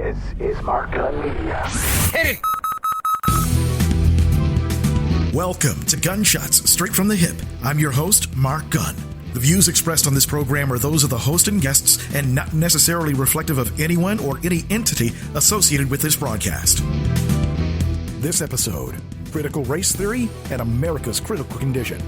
This is Mark Gunn Media. Hey! Welcome to Gunshots Straight from the Hip. I'm your host, Mark Gunn. The views expressed on this program are those of the host and guests and not necessarily reflective of anyone or any entity associated with this broadcast. This episode, Critical Race Theory and America's Critical Condition.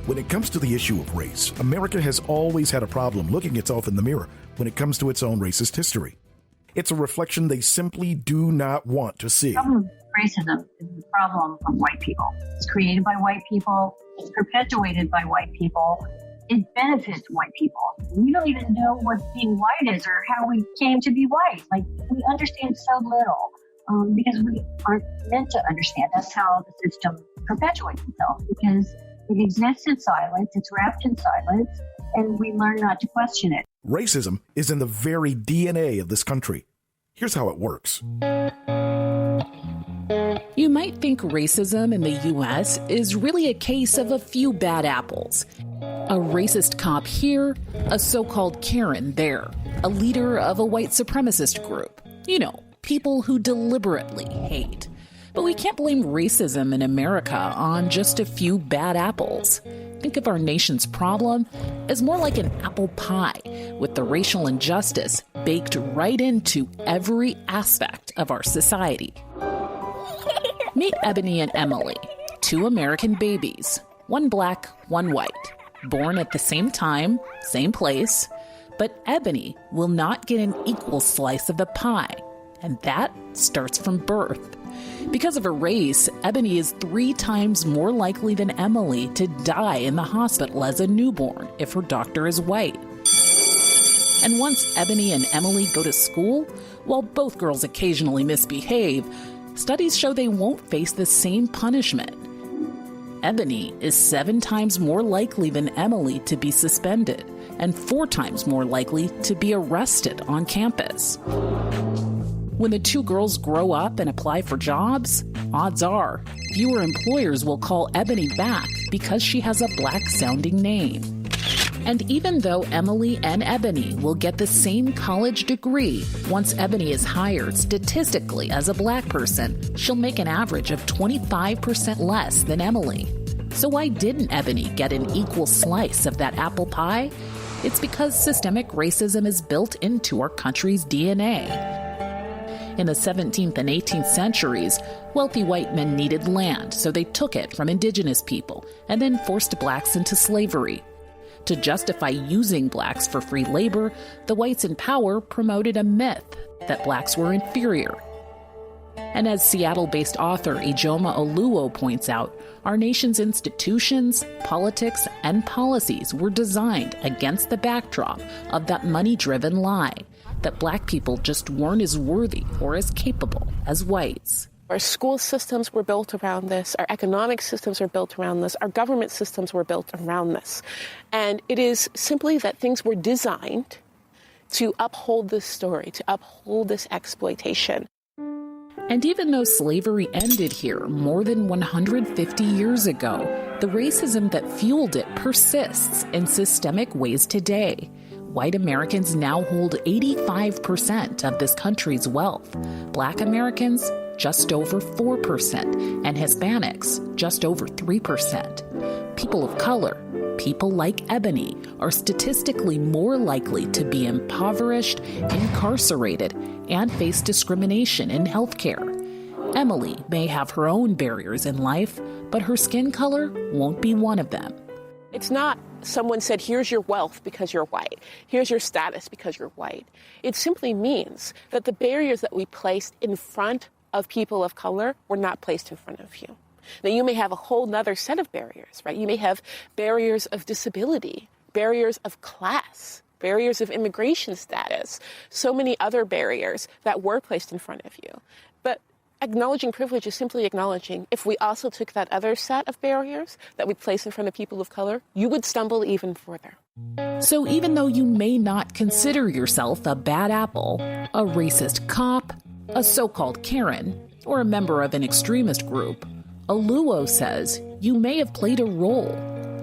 When it comes to the issue of race, America has always had a problem looking itself in the mirror when it comes to its own racist history. It's a reflection they simply do not want to see. The problem with racism is the problem of white people. It's created by white people. It's perpetuated by white people. It benefits white people. We don't even know what being white is or how we came to be white. Like, we understand so little because we aren't meant to understand. That's how the system perpetuates itself, because it exists in silence, it's wrapped in silence, and we learn not to question it. Racism is in the very DNA of this country. Here's how it works. You might think racism in the U.S. is really a case of a few bad apples. A racist cop here, a so-called Karen there, a leader of a white supremacist group. You know, people who deliberately hate. But we can't blame racism in America on just a few bad apples. Think of our nation's problem as more like an apple pie, with the racial injustice baked right into every aspect of our society. Meet Ebony and Emily, two American babies, one black, one white, born at the same time, same place, but Ebony will not get an equal slice of the pie, and that starts from birth. Because of her race, Ebony is 3 times more likely than Emily to die in the hospital as a newborn if her doctor is white. And once Ebony and Emily go to school, while both girls occasionally misbehave, studies show they won't face the same punishment. Ebony is 7 times more likely than Emily to be suspended, and 4 times more likely to be arrested on campus. When the 2 girls grow up and apply for jobs, odds are fewer employers will call Ebony back because she has a black-sounding name. And even though Emily and Ebony will get the same college degree, once Ebony is hired statistically as a black person, she'll make an average of 25% less than Emily. So why didn't Ebony get an equal slice of that apple pie? It's because systemic racism is built into our country's DNA. In the 17th and 18th centuries, wealthy white men needed land, so they took it from indigenous people and then forced blacks into slavery. To justify using blacks for free labor, the whites in power promoted a myth that blacks were inferior. And as Seattle-based author Ijoma Oluo points out, our nation's institutions, politics, and policies were designed against the backdrop of that money-driven lie that black people just weren't as worthy or as capable as whites. Our school systems were built around this. Our economic systems are built around this. Our government systems were built around this. And it is simply that things were designed to uphold this story, to uphold this exploitation. And even though slavery ended here more than 150 years ago, the racism that fueled it persists in systemic ways today. White Americans now hold 85% of this country's wealth. Black Americans, just over 4%, and Hispanics, just over 3%. People of color, people like Ebony, are statistically more likely to be impoverished, incarcerated, and face discrimination in healthcare. Emily may have her own barriers in life, but her skin color won't be one of them. It's not someone said, here's your wealth because you're white. Here's your status because you're white. It simply means that the barriers that we placed in front of people of color were not placed in front of you. Now, you may have a whole nother set of barriers, right? You may have barriers of disability, barriers of class, barriers of immigration status, so many other barriers that were placed in front of you. But acknowledging privilege is simply acknowledging if we also took that other set of barriers that we place in front of people of color, you would stumble even further. So even though you may not consider yourself a bad apple, a racist cop, a so-called Karen, or a member of an extremist group, Oluo says you may have played a role.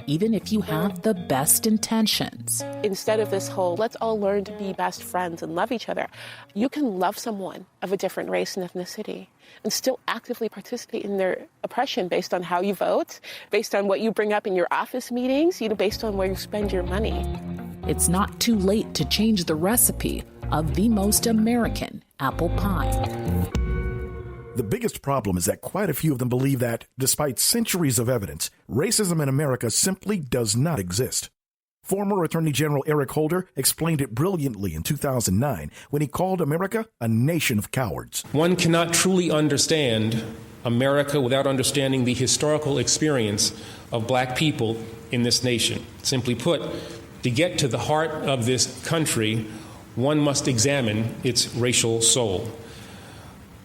even if you have the best intentions. Instead of this whole, let's all learn to be best friends and love each other, you can love someone of a different race and ethnicity and still actively participate in their oppression based on how you vote, based on what you bring up in your office meetings, based on where you spend your money. It's not too late to change the recipe of the most American apple pie. The biggest problem is that quite a few of them believe that, despite centuries of evidence, racism in America simply does not exist. Former Attorney General Eric Holder explained it brilliantly in 2009 when he called America a nation of cowards. One cannot truly understand America without understanding the historical experience of black people in this nation. Simply put, to get to the heart of this country, one must examine its racial soul.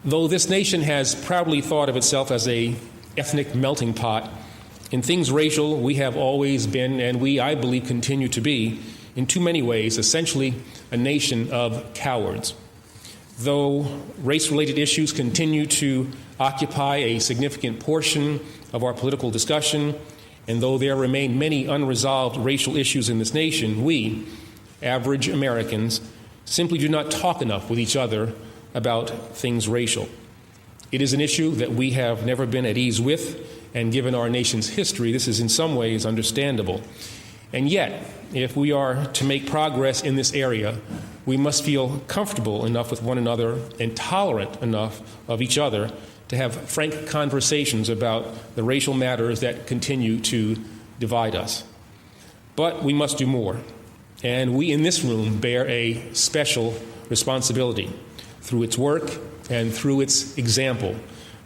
Though this nation has proudly thought of itself as an ethnic melting pot, in things racial, we have always been, and we, I believe, continue to be, in too many ways, essentially a nation of cowards. Though race-related issues continue to occupy a significant portion of our political discussion, and though there remain many unresolved racial issues in this nation, we, average Americans, simply do not talk enough with each other about things racial. It is an issue that we have never been at ease with, and given our nation's history, this is in some ways understandable. And yet, if we are to make progress in this area, we must feel comfortable enough with one another and tolerant enough of each other to have frank conversations about the racial matters that continue to divide us. But we must do more. And we in this room bear a special responsibility. Through its work and through its example,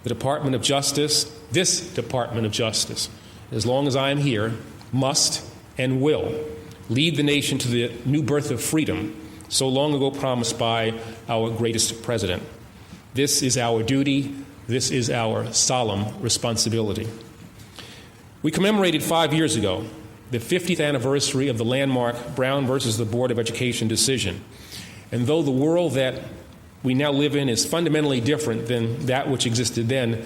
the Department of Justice, this Department of Justice, as long as I am here, must and will lead the nation to the new birth of freedom so long ago promised by our greatest president. This is our duty. This is our solemn responsibility. We commemorated 5 years ago the 50th anniversary of the landmark Brown versus the Board of Education decision. And though the world that we now live in is fundamentally different than that which existed then,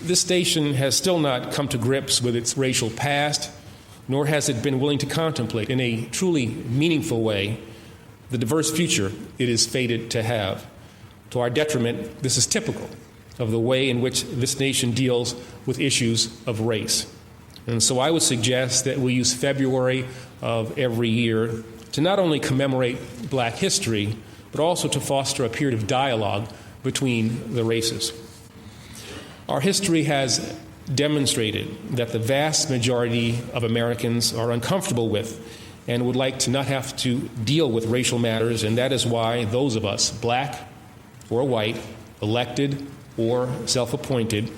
this nation has still not come to grips with its racial past, nor has it been willing to contemplate in a truly meaningful way the diverse future it is fated to have. To our detriment, this is typical of the way in which this nation deals with issues of race. And so I would suggest that we use February of every year to not only commemorate Black history, but also to foster a period of dialogue between the races. Our history has demonstrated that the vast majority of Americans are uncomfortable with and would like to not have to deal with racial matters, and that is why those of us, Black or white, elected or self-appointed,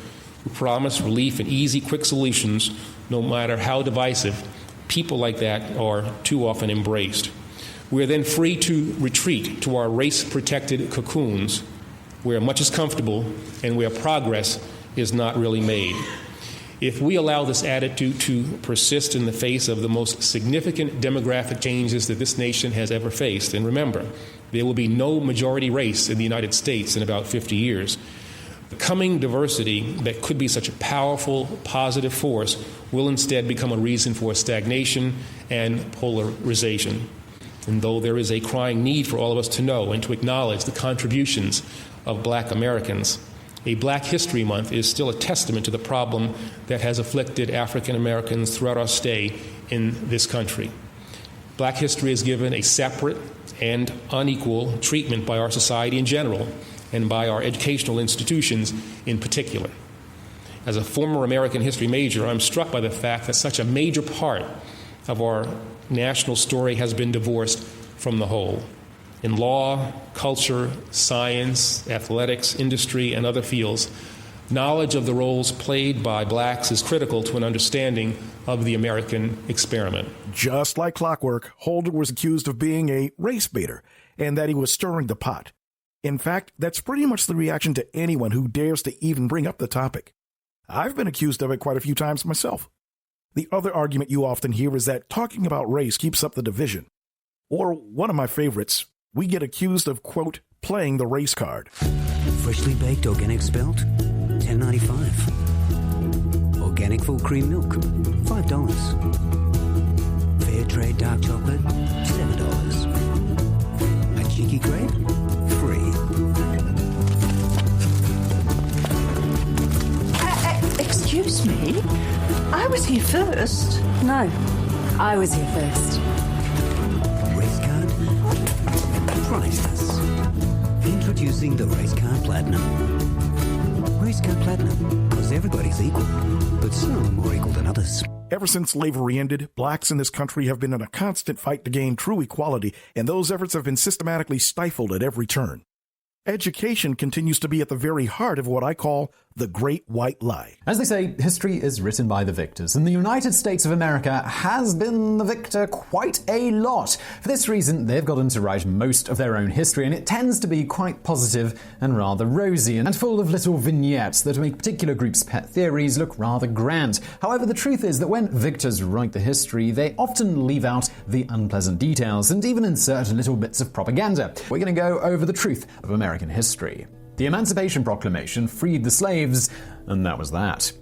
who promise relief and easy, quick solutions, no matter how divisive, people like that are too often embraced. We are then free to retreat to our race-protected cocoons, where much is comfortable and where progress is not really made. If we allow this attitude to persist in the face of the most significant demographic changes that this nation has ever faced, and remember, there will be no majority race in the United States in about 50 years, the coming diversity that could be such a powerful, positive force will instead become a reason for stagnation and polarization. And though there is a crying need for all of us to know and to acknowledge the contributions of Black Americans, a Black History Month is still a testament to the problem that has afflicted African Americans throughout our stay in this country. Black history is given a separate and unequal treatment by our society in general and by our educational institutions in particular. As a former American history major, I'm struck by the fact that such a major part of our national story has been divorced from the whole. In law, culture, science, athletics, industry, and other fields, knowledge of the roles played by Blacks is critical to an understanding of the American experiment. Just like clockwork, Holder was accused of being a race baiter and that he was stirring the pot. In fact, that's pretty much the reaction to anyone who dares to even bring up the topic. I've been accused of it quite a few times myself. The other argument you often hear is that talking about race keeps up the division. Or, one of my favorites, we get accused of, quote, playing the race card. Freshly baked organic spelt, $10.95. Organic full cream milk, $5. Fair trade dark chocolate, $7. A cheeky grape, free. Excuse me? I was here first. No, I was here first. Race card? Priceless. Introducing the Race Card Platinum. Race Card Platinum, because everybody's equal, but some more equal than others. Ever since slavery ended, blacks in this country have been in a constant fight to gain true equality, and those efforts have been systematically stifled at every turn. Education continues to be at the very heart of what I call the Great White Lie. As they say, history is written by the victors, and the United States of America has been the victor quite a lot. For this reason, they've gotten to write most of their own history, and it tends to be quite positive and rather rosy, and full of little vignettes that make particular groups' pet theories look rather grand. However, the truth is that when victors write the history, they often leave out the unpleasant details and even insert little bits of propaganda. We're going to go over the truth of American history. The Emancipation Proclamation freed the slaves, and that was that.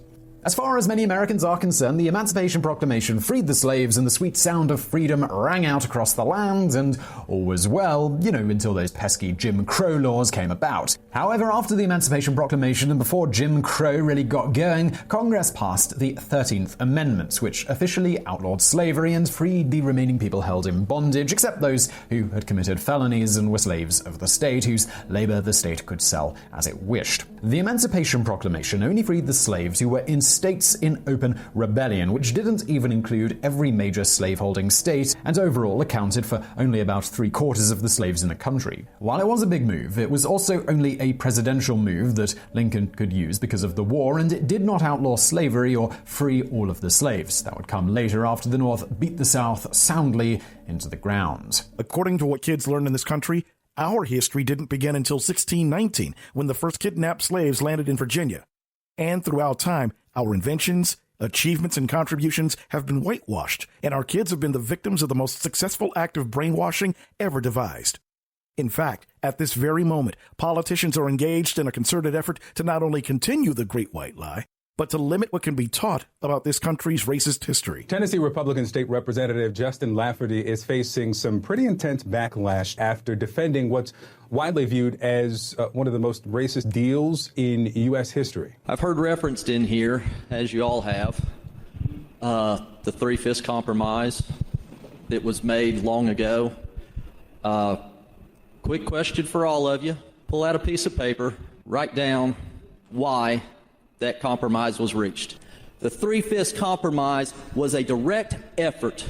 As far as many Americans are concerned, the Emancipation Proclamation freed the slaves and the sweet sound of freedom rang out across the land, and all was well, until those pesky Jim Crow laws came about. However, after the Emancipation Proclamation and before Jim Crow really got going, Congress passed the 13th Amendment, which officially outlawed slavery and freed the remaining people held in bondage, except those who had committed felonies and were slaves of the state, whose labor the state could sell as it wished. The Emancipation Proclamation only freed the slaves who were in states in open rebellion, which didn't even include every major slaveholding state, and overall accounted for only about 3/4 of the slaves in the country. While it was a big move, it was also only a presidential move that Lincoln could use because of the war, and it did not outlaw slavery or free all of the slaves. That would come later after the North beat the South soundly into the ground. According to what kids learn in this country, our history didn't begin until 1619, when the first kidnapped slaves landed in Virginia. And throughout time, our inventions, achievements, and contributions have been whitewashed, and our kids have been the victims of the most successful act of brainwashing ever devised. In fact, at this very moment, politicians are engaged in a concerted effort to not only continue the Great White Lie, but to limit what can be taught about this country's racist history. Tennessee Republican State Representative Justin Lafferty is facing some pretty intense backlash after defending what's widely viewed as one of the most racist deals in U.S. history. I've heard referenced in here, as you all have, the Three-Fifths Compromise that was made long ago. Quick question for all of you. Pull out a piece of paper, write down why that compromise was reached. The Three-Fifths Compromise was a direct effort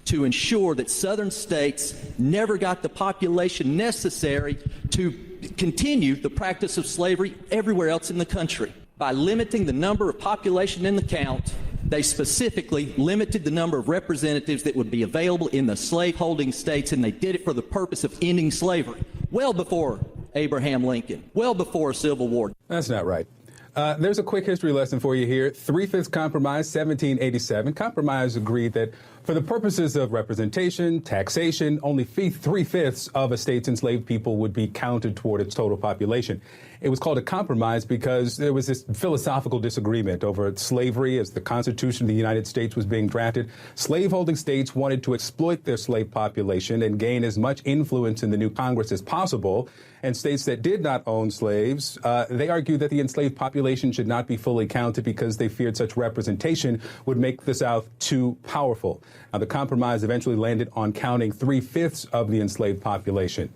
to ensure that southern states never got the population necessary to continue the practice of slavery everywhere else in the country. By limiting the number of population in the count, they specifically limited the number of representatives that would be available in the slaveholding states, and they did it for the purpose of ending slavery, well before Abraham Lincoln, well before a Civil War. That's not right. There's a quick history lesson for you here. Three-Fifths Compromise, 1787. Compromise agreed that for the purposes of representation, taxation, only 3/5 of a state's enslaved people would be counted toward its total population. It was called a compromise because there was this philosophical disagreement over slavery as the Constitution of the United States was being drafted. Slaveholding states wanted to exploit their slave population and gain as much influence in the new Congress as possible. And states that did not own slaves, they argued that the enslaved population should not be fully counted because they feared such representation would make the South too powerful. Now, the compromise eventually landed on counting 3/5 of the enslaved population.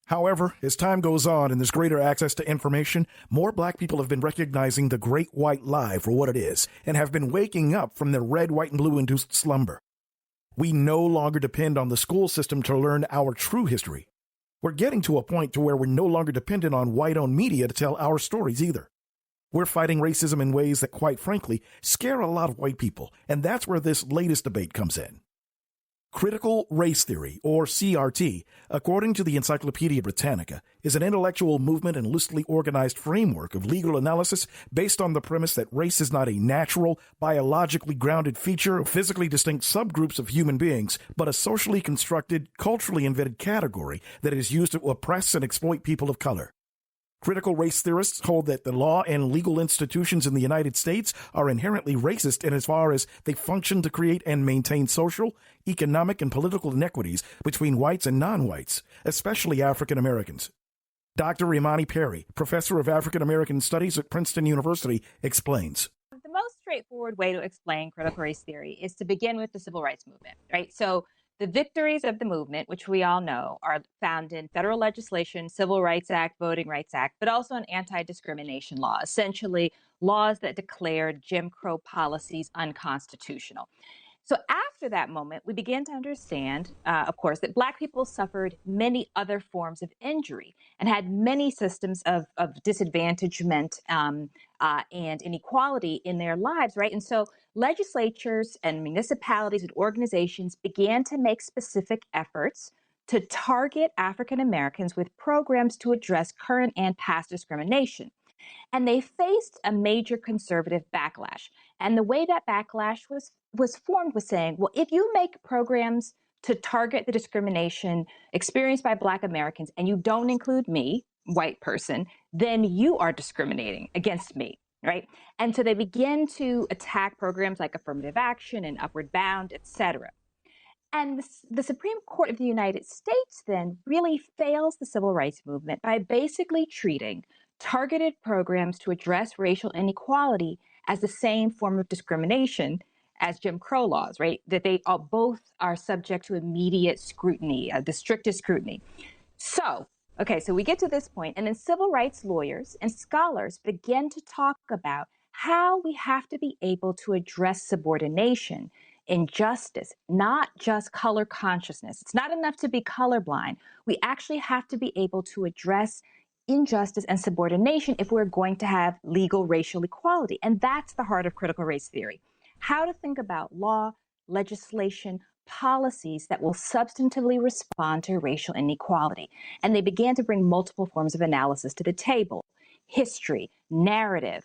However, as time goes on and there's greater access to information, more black people have been recognizing the Great White Lie for what it is and have been waking up from their red, white, and blue-induced slumber. We no longer depend on the school system to learn our true history. We're getting to a point to where we're no longer dependent on white-owned media to tell our stories either. We're fighting racism in ways that, quite frankly, scare a lot of white people, and that's where this latest debate comes in. Critical race theory, or CRT, according to the Encyclopedia Britannica, is an intellectual movement and loosely organized framework of legal analysis based on the premise that race is not a natural, biologically grounded feature of physically distinct subgroups of human beings, but a socially constructed, culturally invented category that is used to oppress and exploit people of color. Critical race theorists hold that the law and legal institutions in the United States are inherently racist in as far as they function to create and maintain social, economic, and political inequities between whites and non-whites, especially African Americans. Dr. Imani Perry, professor of African American Studies at Princeton University, explains. The most straightforward way to explain critical race theory is to begin with the civil rights movement, right? So the victories of the movement, which we all know, are found in federal legislation, Civil Rights Act, Voting Rights Act, but also an anti-discrimination law, essentially laws that declared Jim Crow policies unconstitutional. So after that moment, we began to understand, of course, that Black people suffered many other forms of injury and had many systems of disadvantagement and inequality in their lives, right? And so legislatures and municipalities and organizations began to make specific efforts to target African Americans with programs to address current and past discrimination. And they faced a major conservative backlash. And the way that backlash was formed was saying, well, if you make programs to target the discrimination experienced by Black Americans and you don't include me, white person, then you are discriminating against me, right? And so they begin to attack programs like affirmative action and upward bound, et cetera. And the Supreme Court of the United States then really fails the civil rights movement by basically treating targeted programs to address racial inequality as the same form of discrimination as Jim Crow laws, right? That they are both are subject to immediate scrutiny, the strictest scrutiny. So we get to this point, and then civil rights lawyers and scholars begin to talk about how we have to be able to address subordination, injustice, not just color consciousness. It's not enough to be colorblind. We actually have to be able to address injustice and subordination if we're going to have legal racial equality. And that's the heart of critical race theory. How to think about law, legislation, policies that will substantively respond to racial inequality. And they began to bring multiple forms of analysis to the table: history, narrative,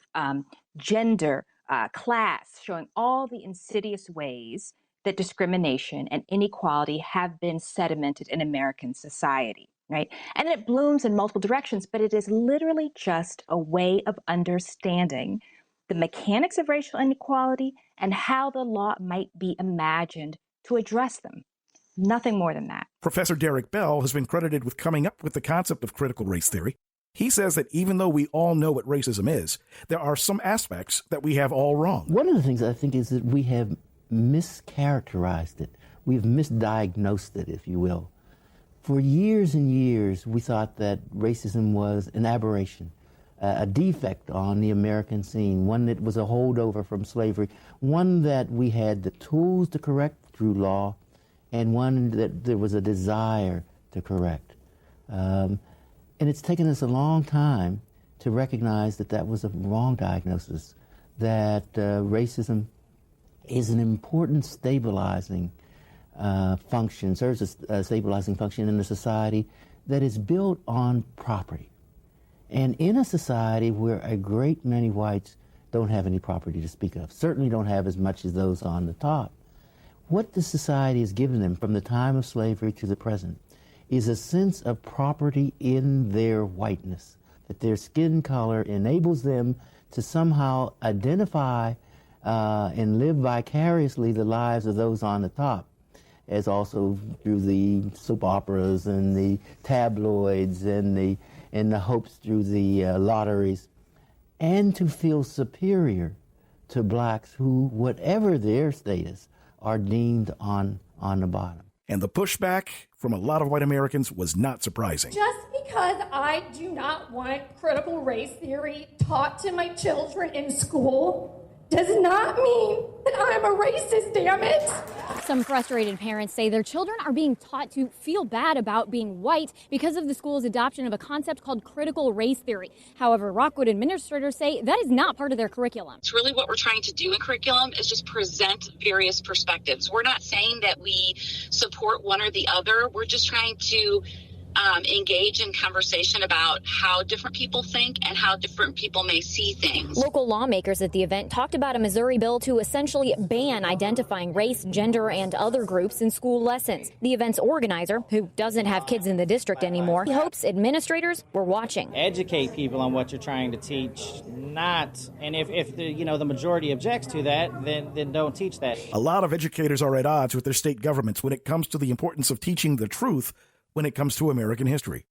gender, class, showing all the insidious ways that discrimination and inequality have been sedimented in American society. Right? And it blooms in multiple directions, but it is literally just a way of understanding the mechanics of racial inequality and how the law might be imagined to address them. Nothing more than that. Professor Derek Bell has been credited with coming up with the concept of critical race theory. He says that even though we all know what racism is, there are some aspects that we have all wrong. One of the things I think is that we have mischaracterized it. We've misdiagnosed it, if you will. For years and years, we thought that racism was an aberration, a defect on the American scene, one that was a holdover from slavery, one that we had the tools to correct through law, and one that there was a desire to correct. And it's taken us a long time to recognize that that was a wrong diagnosis, that racism is an important stabilizing function, serves a stabilizing function in a society that is built on property. And in a society where a great many whites don't have any property to speak of, certainly don't have as much as those on the top, what the society has given them from the time of slavery to the present is a sense of property in their whiteness, that their skin color enables them to somehow identify and live vicariously the lives of those on the top, as also through the soap operas and the tabloids and the hopes through the lotteries, and to feel superior to blacks who, whatever their status, are deemed on the bottom. And the pushback from a lot of white Americans was not surprising. Just because I do not want critical race theory taught to my children in school does not mean that I'm a racist, damn it. Some frustrated parents say their children are being taught to feel bad about being white because of the school's adoption of a concept called critical race theory. However, Rockwood administrators say that is not part of their curriculum. It's really what we're trying to do in curriculum is just present various perspectives. We're not saying that we support one or the other. We're just trying to engage in conversation about how different people think and how different people may see things. Local lawmakers at the event talked about a Missouri bill to essentially ban identifying race, gender, and other groups in school lessons. The event's organizer, who doesn't have kids in the district anymore, he hopes administrators were watching. Educate people on what you're trying to teach, and if the majority objects to that, then don't teach that. A lot of educators are at odds with their state governments when it comes to the importance of teaching the truth when it comes to American history.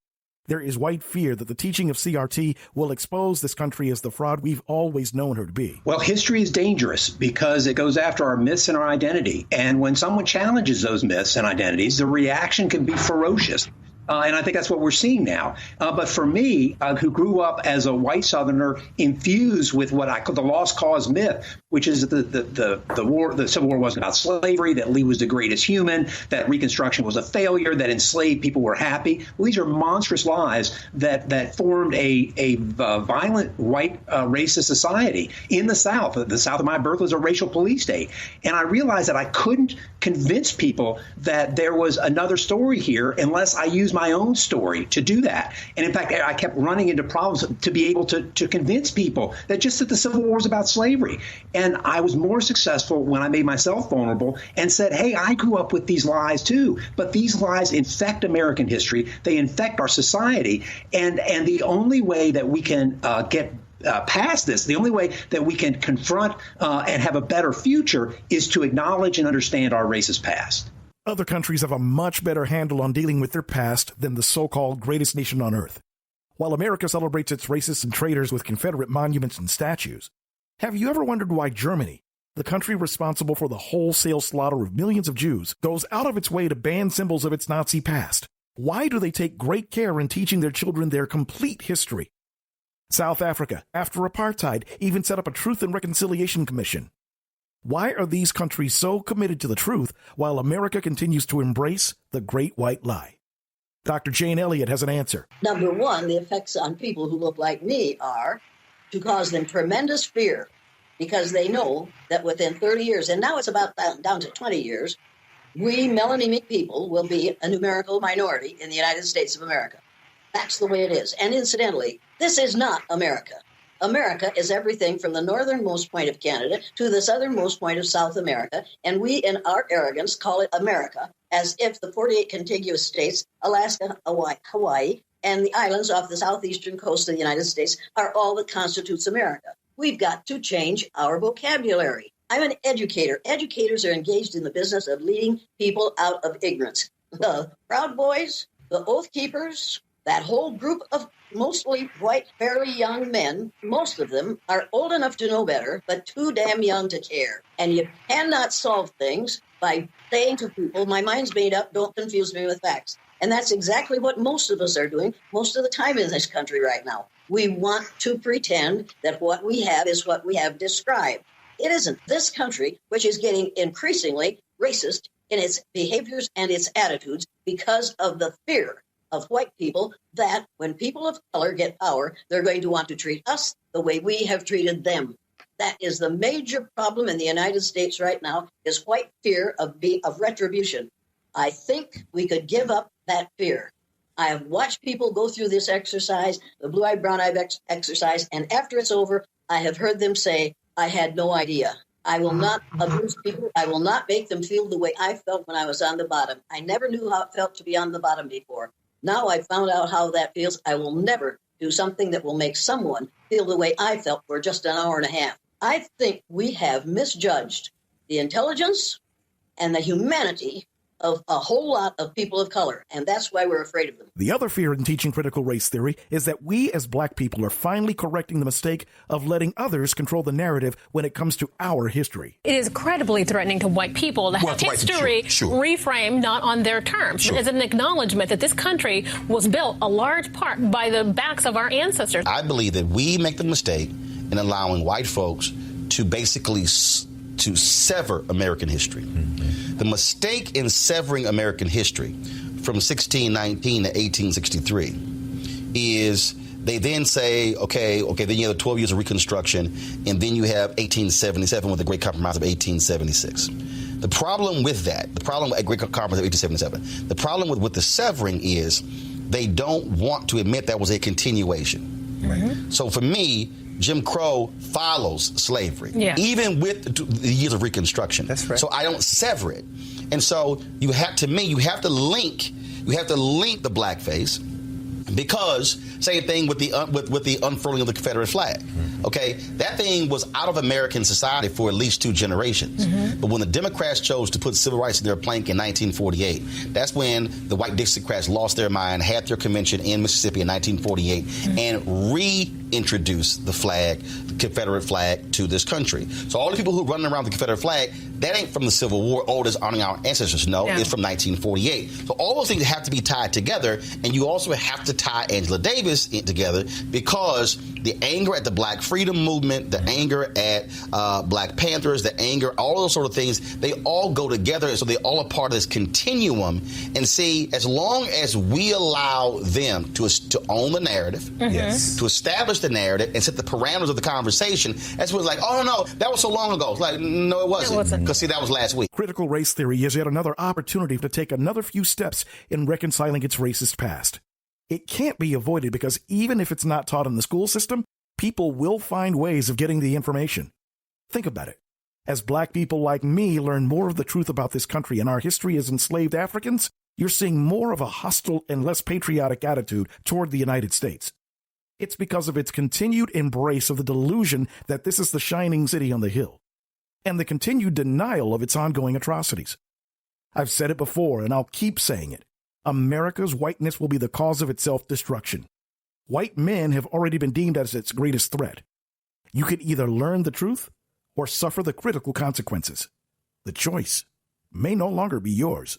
There is white fear that the teaching of CRT will expose this country as the fraud we've always known her to be. Well, history is dangerous because it goes after our myths and our identity. And when someone challenges those myths and identities, the reaction can be ferocious. And I think that's what we're seeing now. But for me, who grew up as a white Southerner infused with what I call the lost cause myth, which is that the Civil War wasn't about slavery, that Lee was the greatest human, that Reconstruction was a failure, that enslaved people were happy. Well, these are monstrous lies that formed a violent white racist society in the South. The South of my birth was a racial police state. And I realized that I couldn't convince people that there was another story here unless I used my own story to do that. And in fact, I kept running into problems to be able to convince people that the Civil War was about slavery. And I was more successful when I made myself vulnerable and said, hey, I grew up with these lies too. But these lies infect American history. They infect our society. And the only way that we can get past this, the only way that we can confront and have a better future is to acknowledge and understand our racist past. Other countries have a much better handle on dealing with their past than the so-called greatest nation on earth. While America celebrates its racists and traitors with Confederate monuments and statues, have you ever wondered why Germany, the country responsible for the wholesale slaughter of millions of Jews, goes out of its way to ban symbols of its Nazi past? Why do they take great care in teaching their children their complete history? South Africa, after apartheid, even set up a Truth and Reconciliation Commission. Why are these countries so committed to the truth while America continues to embrace the great white lie? Dr. Jane Elliott has an answer. Number one, the effects on people who look like me are to cause them tremendous fear because they know that within 30 years, and now it's about down to 20 years, we melanemic people will be a numerical minority in the United States of America. That's the way it is. And incidentally, this is not America. America is everything from the northernmost point of Canada to the southernmost point of South America, and we, in our arrogance, call it America, as if the 48 contiguous states, Alaska, Hawaii, and the islands off the southeastern coast of the United States are all that constitutes America. We've got to change our vocabulary. I'm an educator. Educators are engaged in the business of leading people out of ignorance. The Proud Boys, the Oath Keepers, that whole group of mostly white, fairly young men, most of them are old enough to know better, but too damn young to care. And you cannot solve things by saying to people, my mind's made up, don't confuse me with facts. And that's exactly what most of us are doing most of the time in this country right now. We want to pretend that what we have is what we have described. It isn't. This country, which is getting increasingly racist in its behaviors and its attitudes because of the fear of white people that when people of color get power, they're going to want to treat us the way we have treated them. That is the major problem in the United States right now, is white fear of retribution. I think we could give up that fear. I have watched people go through this exercise, the blue-eyed, brown-eyed exercise, and after it's over, I have heard them say, I had no idea. I will not abuse people. I will not make them feel the way I felt when I was on the bottom. I never knew how it felt to be on the bottom before. Now I found out how that feels. I will never do something that will make someone feel the way I felt for just an hour and a half. I think we have misjudged the intelligence and the humanity of a whole lot of people of color, and that's why we're afraid of them. The other fear in teaching critical race theory is that we as black people are finally correcting the mistake of letting others control the narrative when it comes to our history. It is incredibly threatening to white people to have history reframed not on their terms. As an acknowledgement that this country was built a large part by the backs of our ancestors. I believe that we make the mistake in allowing white folks to basically to sever American history. The mistake in severing American history from 1619 to 1863 is they then say, okay, then you have 12 years of Reconstruction, and then you have 1877 with the Great Compromise of 1876. The problem with that, the problem with the Great Compromise of 1877, the problem with the severing is they don't want to admit that was a continuation. Mm-hmm. So for me, Jim Crow follows slavery, even with the years of Reconstruction. That's right. So I don't sever it. And so you have to link the blackface, because same thing with the unfurling of the Confederate flag. Okay, that thing was out of American society for at least 2 generations. But when the Democrats chose to put civil rights in their plank in 1948, that's when the white Dixiecrats lost their mind, had their convention in Mississippi in 1948, and reintroduced the flag, the Confederate flag, to this country. So all the people who are running around the Confederate flag, that ain't from the Civil War. Oh, that's honoring our ancestors. No, it's from 1948. So all those things have to be tied together, and you also have to tie Angela Davis together, because the anger at the Black Freedom Movement, the anger at Black Panthers, the anger, all those sort of things, they all go together, and so they all are part of this continuum. And see, as long as we allow them to own the narrative, to establish the narrative and set the parameters of the conversation, that's when it's like, oh, no, that was so long ago. It's like, no, it wasn't. Because, see, that was last week. Critical race theory is yet another opportunity to take another few steps in reconciling its racist past. It can't be avoided, because even if it's not taught in the school system, people will find ways of getting the information. Think about it. As black people like me learn more of the truth about this country and our history as enslaved Africans, you're seeing more of a hostile and less patriotic attitude toward the United States. It's because of its continued embrace of the delusion that this is the shining city on the hill, and the continued denial of its ongoing atrocities. I've said it before, and I'll keep saying it. America's whiteness will be the cause of its self-destruction. White men have already been deemed as its greatest threat. You can either learn the truth or suffer the critical consequences. The choice may no longer be yours.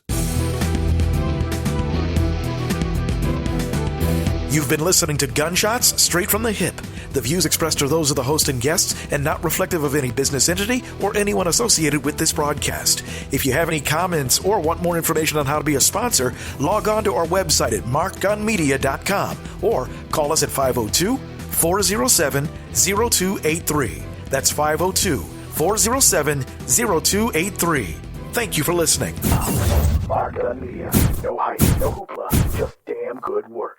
You've been listening to Gunshots Straight from the Hip. The views expressed are those of the host and guests and not reflective of any business entity or anyone associated with this broadcast. If you have any comments or want more information on how to be a sponsor, log on to our website at markgunmedia.com or call us at 502-407-0283. That's 502-407-0283. Thank you for listening. Mark Gun Media. No hype, no hoopla, just damn good work.